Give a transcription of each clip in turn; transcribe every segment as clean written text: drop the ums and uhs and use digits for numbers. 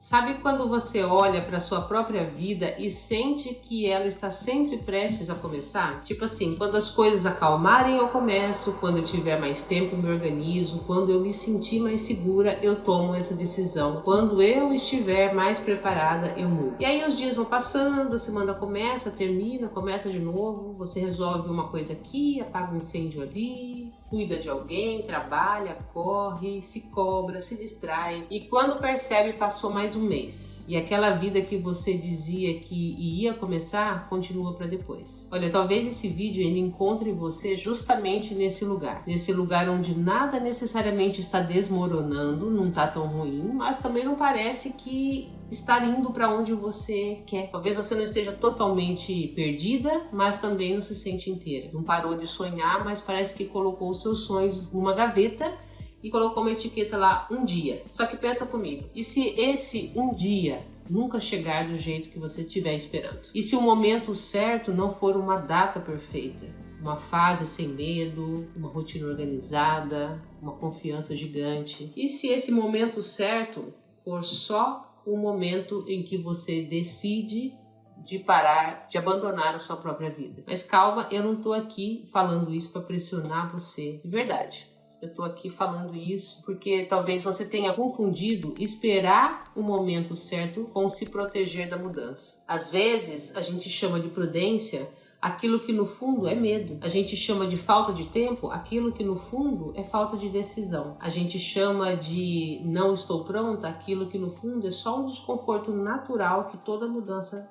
Sabe quando você olha para sua própria vida e sente que ela está sempre prestes a começar? Tipo assim, quando as coisas acalmarem eu começo, quando eu tiver mais tempo eu me organizo, quando eu me sentir mais segura eu tomo essa decisão, quando eu estiver mais preparada eu mudo. E aí os dias vão passando, a semana começa, termina, começa de novo, você resolve uma coisa aqui, apaga um incêndio ali, cuida de alguém, trabalha, corre, se cobra, se distrai e quando percebe passou mais um mês e aquela vida que você dizia que ia começar continua para depois. Olha, talvez esse vídeo ele encontre você justamente nesse lugar onde nada necessariamente está desmoronando, não está tão ruim, mas também não parece que está indo para onde você quer. Talvez você não esteja totalmente perdida, mas também não se sente inteira. Não parou de sonhar, mas parece que colocou os seus sonhos numa gaveta e colocou uma etiqueta lá, um dia. Só que pensa comigo, e se esse um dia nunca chegar do jeito que você estiver esperando? E se o momento certo não for uma data perfeita? Uma fase sem medo, uma rotina organizada, uma confiança gigante? E se esse momento certo for só o momento em que você decide de parar, de abandonar a sua própria vida? Mas calma, eu não tô aqui falando isso para pressionar você, de verdade. Eu tô aqui falando isso porque talvez você tenha confundido esperar o momento certo com se proteger da mudança. Às vezes, a gente chama de prudência aquilo que no fundo é medo. A gente chama de falta de tempo aquilo que no fundo é falta de decisão. A gente chama de não estou pronta aquilo que no fundo é só um desconforto natural que toda mudança,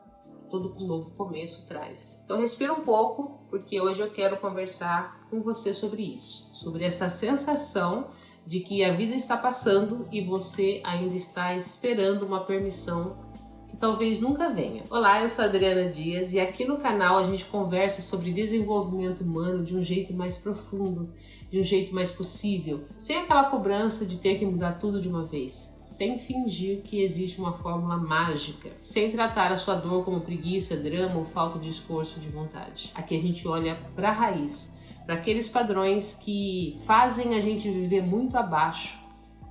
todo novo começo traz. Então respira um pouco, porque hoje eu quero conversar com você sobre isso, sobre essa sensação de que a vida está passando e você ainda está esperando uma permissão que talvez nunca venha. Olá, eu sou a Adriana Dias e aqui no canal a gente conversa sobre desenvolvimento humano de um jeito mais profundo, de um jeito mais possível, sem aquela cobrança de ter que mudar tudo de uma vez, sem fingir que existe uma fórmula mágica, sem tratar a sua dor como preguiça, drama ou falta de esforço de vontade. Aqui a gente olha para a raiz, para aqueles padrões que fazem a gente viver muito abaixo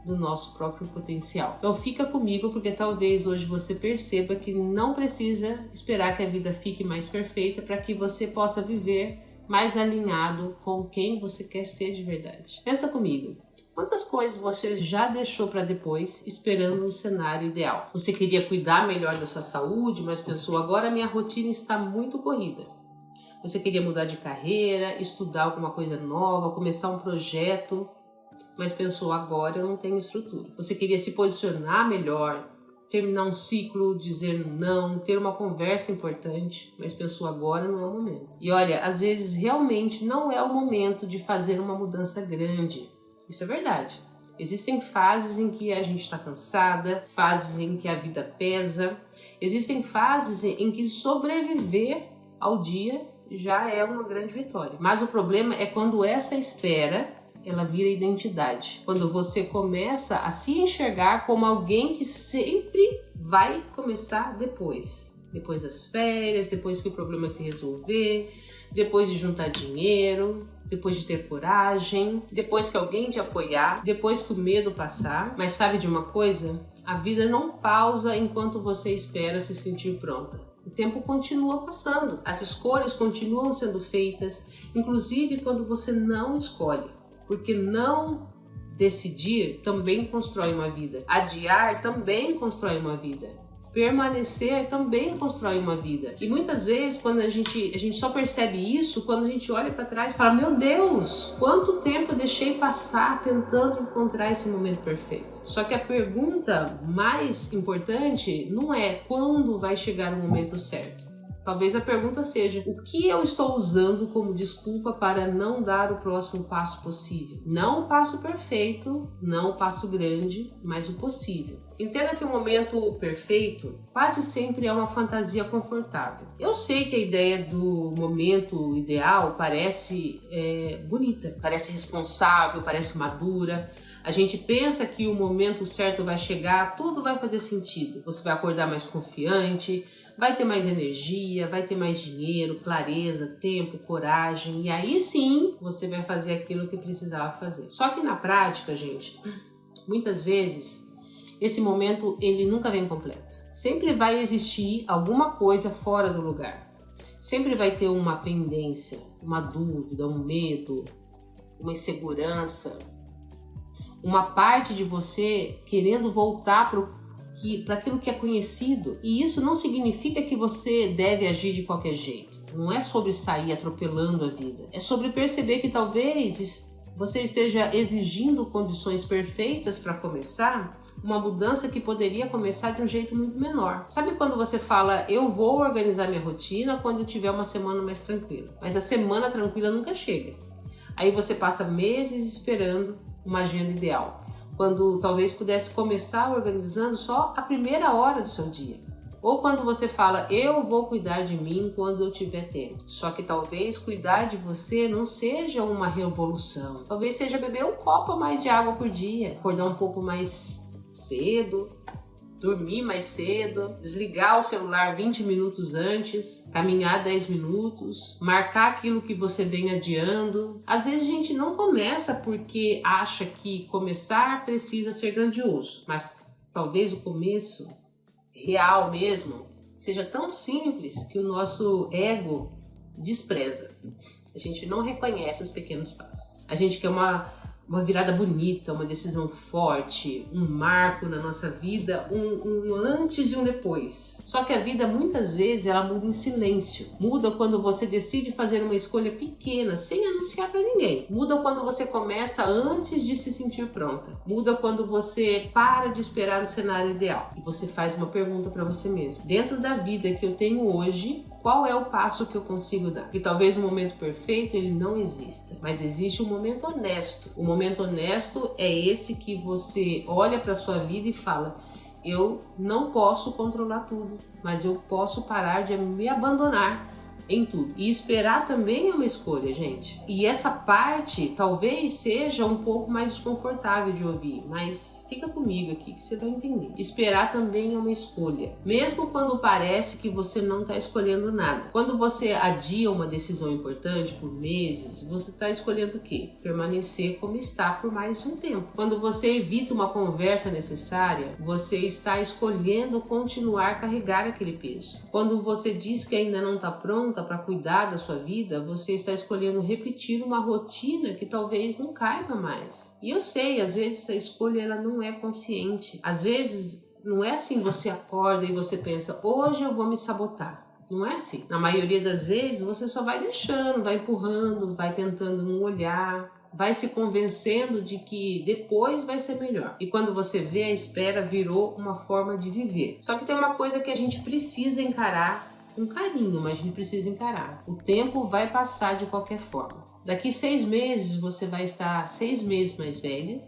do nosso próprio potencial. Então fica comigo porque talvez hoje você perceba que não precisa esperar que a vida fique mais perfeita para que você possa viver mais alinhado com quem você quer ser de verdade. Pensa comigo. Quantas coisas você já deixou para depois, esperando um cenário ideal? Você queria cuidar melhor da sua saúde, mas pensou, agora minha rotina está muito corrida. Você queria mudar de carreira, estudar alguma coisa nova, começar um projeto, mas pensou, agora eu não tenho estrutura. Você queria se posicionar melhor, terminar um ciclo, dizer não, ter uma conversa importante, mas pensou, agora não é o momento. E olha, às vezes realmente não é o momento de fazer uma mudança grande. Isso é verdade. Existem fases em que a gente está cansada, fases em que a vida pesa, existem fases em que sobreviver ao dia já é uma grande vitória. Mas o problema é quando essa espera ela vira identidade. Quando você começa a se enxergar como alguém que sempre vai começar depois das férias, depois que o problema se resolver, depois de juntar dinheiro, depois de ter coragem, depois que alguém te apoiar, depois que o medo passar. Mas sabe de uma coisa? A vida não pausa enquanto você espera se sentir pronta. O tempo continua passando, as escolhas continuam sendo feitas, inclusive quando você não escolhe. Porque não decidir também constrói uma vida. Adiar também constrói uma vida. Permanecer também constrói uma vida. E muitas vezes quando a gente só percebe isso quando a gente olha para trás e fala, meu Deus, quanto tempo eu deixei passar tentando encontrar esse momento perfeito. Só que a pergunta mais importante não é quando vai chegar o momento certo. Talvez a pergunta seja, o que eu estou usando como desculpa para não dar o próximo passo possível? Não o passo perfeito, não o passo grande, mas o possível. Entenda que o momento perfeito quase sempre é uma fantasia confortável. Eu sei que a ideia do momento ideal parece bonita, parece responsável, parece madura. A gente pensa que o momento certo vai chegar, tudo vai fazer sentido. Você vai acordar mais confiante, vai ter mais energia, vai ter mais dinheiro, clareza, tempo, coragem. E aí sim, você vai fazer aquilo que precisava fazer. Só que na prática, gente, muitas vezes esse momento ele nunca vem completo. Sempre vai existir alguma coisa fora do lugar. Sempre vai ter uma pendência, uma dúvida, um medo, uma insegurança, uma parte de você querendo voltar para aquilo que é conhecido. E isso não significa que você deve agir de qualquer jeito. Não é sobre sair atropelando a vida. É sobre perceber que talvez você esteja exigindo condições perfeitas para começar uma mudança que poderia começar de um jeito muito menor. Sabe quando você fala, eu vou organizar minha rotina quando eu tiver uma semana mais tranquila? Mas a semana tranquila nunca chega. Aí você passa meses esperando uma agenda ideal, quando talvez pudesse começar organizando só a primeira hora do seu dia. Ou quando você fala, eu vou cuidar de mim quando eu tiver tempo. Só que talvez cuidar de você não seja uma revolução. Talvez seja beber um copo a mais de água por dia, acordar um pouco mais cedo, dormir mais cedo, desligar o celular 20 minutos antes, caminhar 10 minutos, marcar aquilo que você vem adiando. Às vezes a gente não começa porque acha que começar precisa ser grandioso, mas talvez o começo real mesmo seja tão simples que o nosso ego despreza. A gente não reconhece os pequenos passos. A gente quer uma virada bonita, uma decisão forte, um marco na nossa vida, um antes e um depois. Só que a vida muitas vezes ela muda em silêncio. Muda quando você decide fazer uma escolha pequena, sem anunciar para ninguém. Muda quando você começa antes de se sentir pronta. Muda quando você para de esperar o cenário ideal e você faz uma pergunta para você mesmo. Dentro da vida que eu tenho hoje, qual é o passo que eu consigo dar? E talvez o momento perfeito ele não exista, mas existe um momento honesto. O momento honesto é esse que você olha para sua vida e fala, eu não posso controlar tudo, mas eu posso parar de me abandonar em tudo. E esperar também é uma escolha, gente. E essa parte talvez seja um pouco mais desconfortável de ouvir, mas fica comigo aqui que você vai entender. Esperar também é uma escolha, mesmo quando parece que você não está escolhendo nada. Quando você adia uma decisão importante por meses, você está escolhendo o quê? Permanecer como está por mais um tempo. Quando você evita uma conversa necessária, você está escolhendo continuar a carregar aquele peso. Quando você diz que ainda não está pronta para cuidar da sua vida, você está escolhendo repetir uma rotina que talvez não caiba mais. E eu sei, às vezes a escolha ela não é consciente. Às vezes não é assim, você acorda e você pensa, hoje eu vou me sabotar. Não é assim. Na maioria das vezes você só vai deixando, vai empurrando, vai tentando não olhar, vai se convencendo de que depois vai ser melhor. E quando você vê, a espera virou uma forma de viver. Só que tem uma coisa que a gente precisa encarar com carinho, mas a gente precisa encarar. O tempo vai passar de qualquer forma. Daqui 6 meses você vai estar 6 meses mais velha.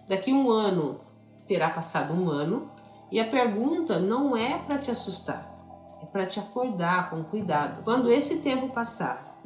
Daqui 1 ano terá passado 1 ano. E a pergunta não é para te assustar, é para te acordar com cuidado. Quando esse tempo passar,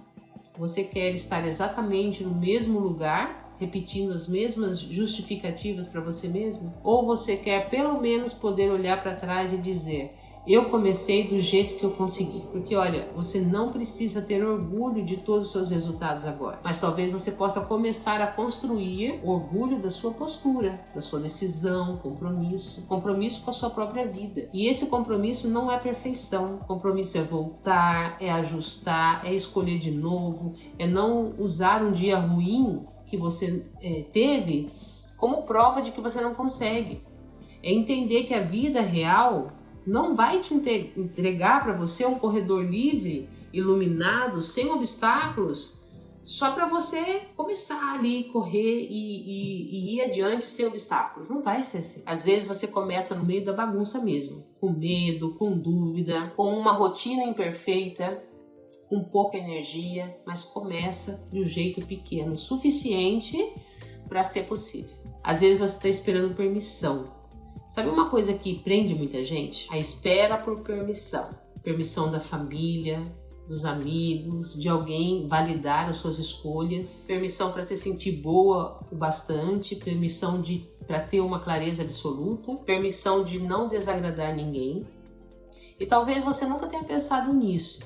você quer estar exatamente no mesmo lugar, repetindo as mesmas justificativas para você mesmo? Ou você quer pelo menos poder olhar para trás e dizer, eu comecei do jeito que eu consegui? Porque olha, você não precisa ter orgulho de todos os seus resultados agora, mas talvez você possa começar a construir o orgulho da sua postura, da sua decisão, compromisso com a sua própria vida. E esse compromisso não é perfeição. Compromisso é voltar, é ajustar, é escolher de novo, é não usar um dia ruim que você teve como prova de que você não consegue. É entender que a vida real não vai te entregar para você um corredor livre, iluminado, sem obstáculos, só para você começar ali, correr e ir adiante sem obstáculos. Não vai ser assim. Às vezes você começa no meio da bagunça mesmo, com medo, com dúvida, com uma rotina imperfeita, com pouca energia, mas começa de um jeito pequeno, suficiente para ser possível. Às vezes você está esperando permissão. Sabe uma coisa que prende muita gente? A espera por permissão. Permissão da família, dos amigos, de alguém validar as suas escolhas. Permissão para se sentir boa o bastante. Permissão para ter uma clareza absoluta. Permissão de não desagradar ninguém. E talvez você nunca tenha pensado nisso,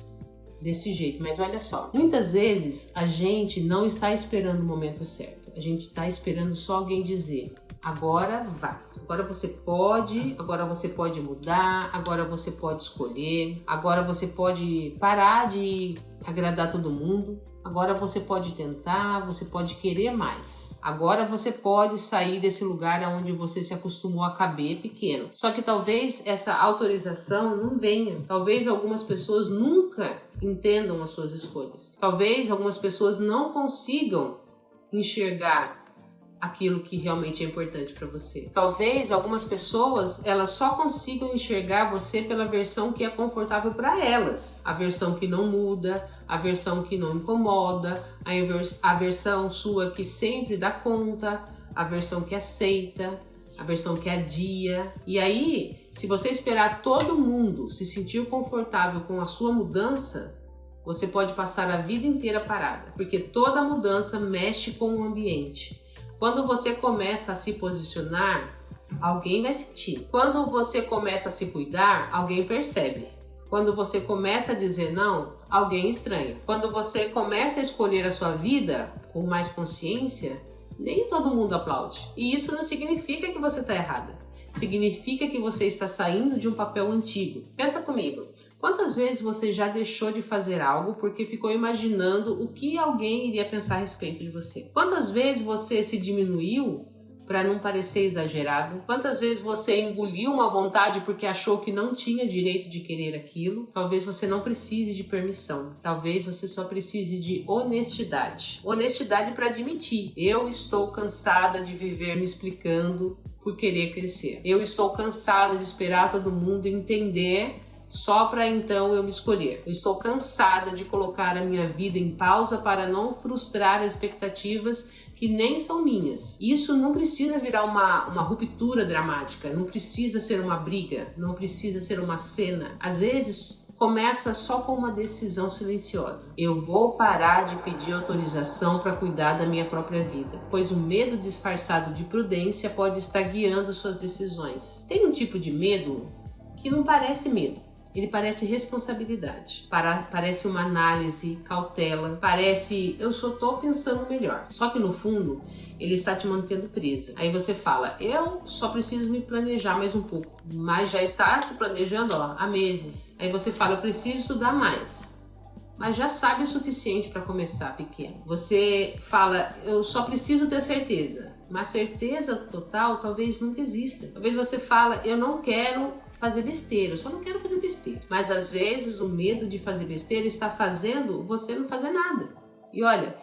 desse jeito. Mas olha só, muitas vezes a gente não está esperando o momento certo. A gente está esperando só alguém dizer, agora vai. Agora você pode mudar, agora você pode escolher, agora você pode parar de agradar todo mundo. Agora você pode tentar, você pode querer mais. Agora você pode sair desse lugar onde você se acostumou a caber pequeno. Só que talvez essa autorização não venha. Talvez algumas pessoas nunca entendam as suas escolhas. Talvez algumas pessoas não consigam enxergar aquilo que realmente é importante para você. Talvez algumas pessoas elas só consigam enxergar você pela versão que é confortável para elas, a versão que não muda, a versão que não incomoda, a versão sua que sempre dá conta, a versão que aceita, a versão que adia. E aí, se você esperar todo mundo se sentir confortável com a sua mudança, você pode passar a vida inteira parada, porque toda mudança mexe com o ambiente. Quando você começa a se posicionar, alguém vai sentir. Quando você começa a se cuidar, alguém percebe. Quando você começa a dizer não, alguém estranha. Quando você começa a escolher a sua vida com mais consciência, nem todo mundo aplaude. E isso não significa que você está errada. Significa que você está saindo de um papel antigo. Pensa comigo. Quantas vezes você já deixou de fazer algo porque ficou imaginando o que alguém iria pensar a respeito de você? Quantas vezes você se diminuiu para não parecer exagerado? Quantas vezes você engoliu uma vontade porque achou que não tinha direito de querer aquilo? Talvez você não precise de permissão. Talvez você só precise de honestidade. Honestidade para admitir: eu estou cansada de viver me explicando por querer crescer. Eu estou cansada de esperar todo mundo entender só para então eu me escolher. Eu estou cansada de colocar a minha vida em pausa para não frustrar as expectativas que nem são minhas. Isso não precisa virar uma ruptura dramática, não precisa ser uma briga, não precisa ser uma cena. Às vezes começa só com uma decisão silenciosa. Eu vou parar de pedir autorização para cuidar da minha própria vida, pois o medo disfarçado de prudência pode estar guiando suas decisões. Tem um tipo de medo que não parece medo. Ele parece responsabilidade, parece uma análise, cautela, parece eu só tô pensando melhor. Só que no fundo, ele está te mantendo presa. Aí você fala, eu só preciso me planejar mais um pouco. Mas já está se planejando há meses. Aí você fala, eu preciso estudar mais. Mas já sabe o suficiente para começar pequeno. Você fala, eu só preciso ter certeza. Mas certeza total talvez nunca exista. Talvez você fala, eu não quero fazer besteira, eu só não quero fazer besteira. Mas às vezes o medo de fazer besteira está fazendo você não fazer nada. E olha,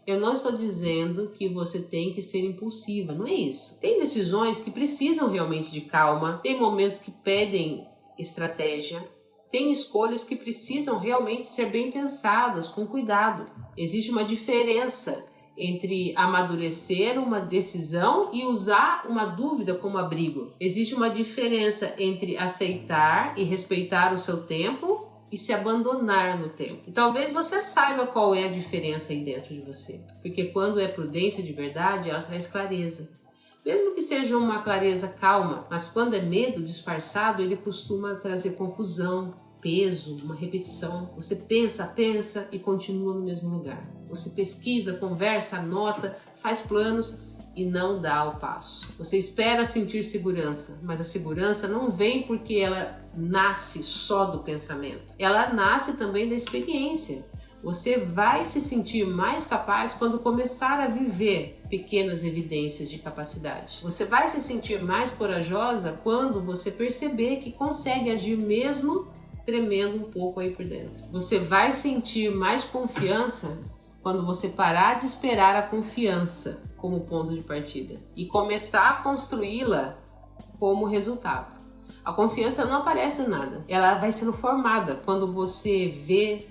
eu não estou dizendo que você tem que ser impulsiva, não é isso. Tem decisões que precisam realmente de calma, tem momentos que pedem estratégia, tem escolhas que precisam realmente ser bem pensadas, com cuidado. Existe uma diferença entre amadurecer uma decisão e usar uma dúvida como abrigo. Existe uma diferença entre aceitar e respeitar o seu tempo e se abandonar no tempo. E talvez você saiba qual é a diferença aí dentro de você. Porque quando é prudência de verdade, ela traz clareza. Mesmo que seja uma clareza calma, mas quando é medo disfarçado, ele costuma trazer confusão, peso, uma repetição. Você pensa e continua no mesmo lugar. Você pesquisa, conversa, anota, faz planos e não dá o passo. Você espera sentir segurança, mas a segurança não vem porque ela nasce só do pensamento. Ela nasce também da experiência. Você vai se sentir mais capaz quando começar a viver pequenas evidências de capacidade. Você vai se sentir mais corajosa quando você perceber que consegue agir mesmo tremendo um pouco aí por dentro. Você vai sentir mais confiança quando você parar de esperar a confiança como ponto de partida e começar a construí-la como resultado. A confiança não aparece do nada. Ela vai sendo formada quando você vê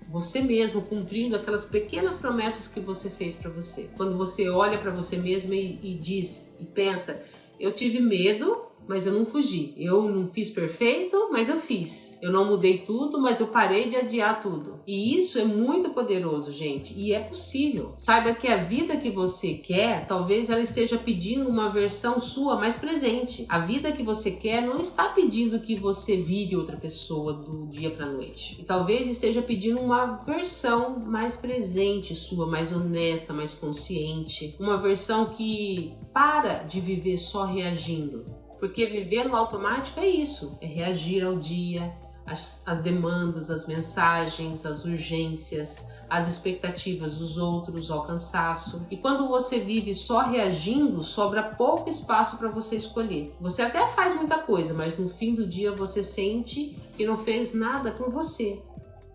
você mesmo cumprindo aquelas pequenas promessas que você fez para você. Quando você olha para você mesmo e diz e pensa, eu tive medo, mas eu não fugi. Eu não fiz perfeito, mas eu fiz. Eu não mudei tudo, mas eu parei de adiar tudo. E isso é muito poderoso, gente. E é possível. Saiba que a vida que você quer, talvez ela esteja pedindo uma versão sua mais presente. A vida que você quer não está pedindo que você vire outra pessoa do dia para a noite. E talvez esteja pedindo uma versão mais presente sua, mais honesta, mais consciente. Uma versão que para de viver só reagindo. Porque viver no automático é isso, é reagir ao dia, às demandas, às mensagens, às urgências, às expectativas dos outros, ao cansaço. E quando você vive só reagindo, sobra pouco espaço para você escolher. Você até faz muita coisa, mas no fim do dia você sente que não fez nada por você.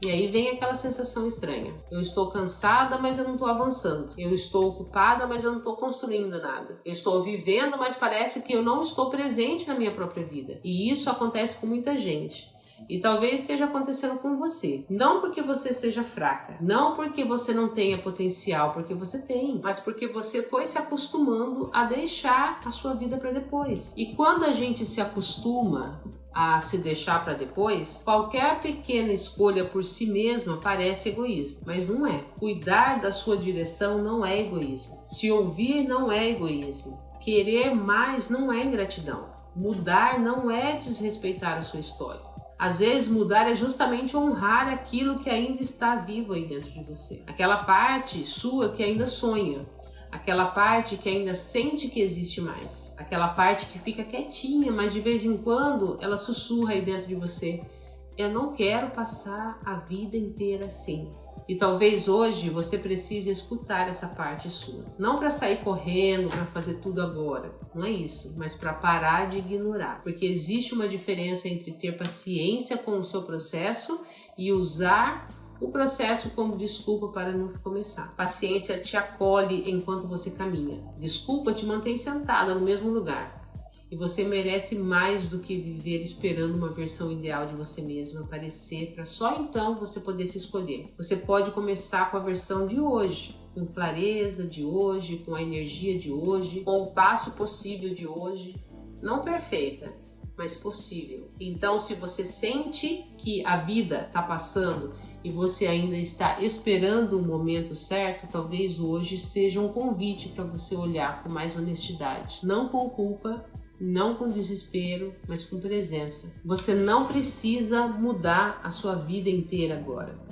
E aí vem aquela sensação estranha. Eu estou cansada, mas eu não estou avançando. Eu estou ocupada, mas eu não estou construindo nada. Eu estou vivendo, mas parece que eu não estou presente na minha própria vida. E isso acontece com muita gente. E talvez esteja acontecendo com você. Não porque você seja fraca, não porque você não tenha potencial, porque você tem, mas porque você foi se acostumando a deixar a sua vida para depois. E quando a gente se acostuma a se deixar para depois, qualquer pequena escolha por si mesma parece egoísmo, mas não é. Cuidar da sua direção não é egoísmo. Se ouvir não é egoísmo. Querer mais não é ingratidão. Mudar não é desrespeitar a sua história. Às vezes mudar é justamente honrar aquilo que ainda está vivo aí dentro de você. Aquela parte sua que ainda sonha. Aquela parte que ainda sente que existe mais. Aquela parte que fica quietinha, mas de vez em quando ela sussurra aí dentro de você. Eu não quero passar a vida inteira assim. E talvez hoje você precise escutar essa parte sua. Não para sair correndo, para fazer tudo agora. Não é isso. Mas para parar de ignorar. Porque existe uma diferença entre ter paciência com o seu processo e usar o processo como desculpa para nunca começar. Paciência te acolhe enquanto você caminha. Desculpa te mantém sentada no mesmo lugar. E você merece mais do que viver esperando uma versão ideal de você mesmo aparecer para só então você poder se escolher. Você pode começar com a versão de hoje, com clareza de hoje, com a energia de hoje, com o passo possível de hoje. Não perfeita, mas possível. Então, se você sente que a vida está passando e você ainda está esperando o momento certo, talvez hoje seja um convite para você olhar com mais honestidade. Não com culpa, não com desespero, mas com presença. Você não precisa mudar a sua vida inteira agora.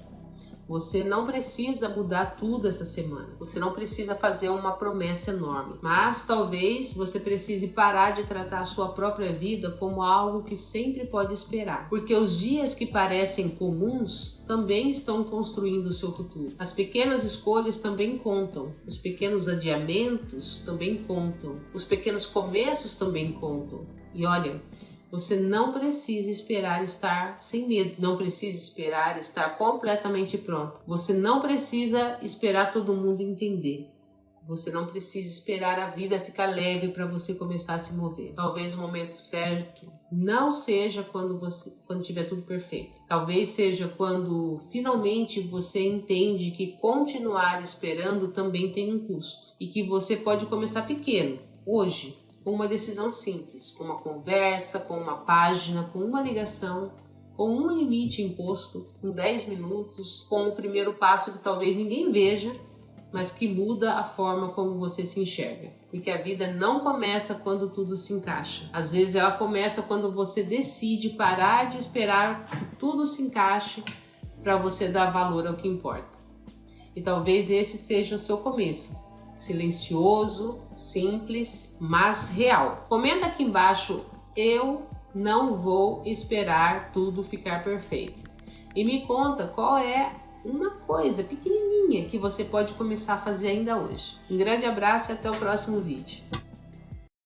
Você não precisa mudar tudo essa semana. Você não precisa fazer uma promessa enorme. Mas talvez você precise parar de tratar a sua própria vida como algo que sempre pode esperar. Porque os dias que parecem comuns também estão construindo o seu futuro. As pequenas escolhas também contam. Os pequenos adiamentos também contam. Os pequenos começos também contam. E olha, você não precisa esperar estar sem medo, não precisa esperar estar completamente pronto. Você não precisa esperar todo mundo entender. Você não precisa esperar a vida ficar leve para você começar a se mover. Talvez o momento certo não seja quando tiver tudo perfeito. Talvez seja quando finalmente você entende que continuar esperando também tem um custo. E que você pode começar pequeno, hoje, com uma decisão simples, com uma conversa, com uma página, com uma ligação, com um limite imposto, com 10 minutos, com o primeiro passo que talvez ninguém veja, mas que muda a forma como você se enxerga. Porque a vida não começa quando tudo se encaixa. Às vezes ela começa quando você decide parar de esperar que tudo se encaixe para você dar valor ao que importa. E talvez esse seja o seu começo. Silencioso, simples, mas real. Comenta aqui embaixo, eu não vou esperar tudo ficar perfeito. E me conta qual é uma coisa pequenininha que você pode começar a fazer ainda hoje. Um grande abraço e até o próximo vídeo.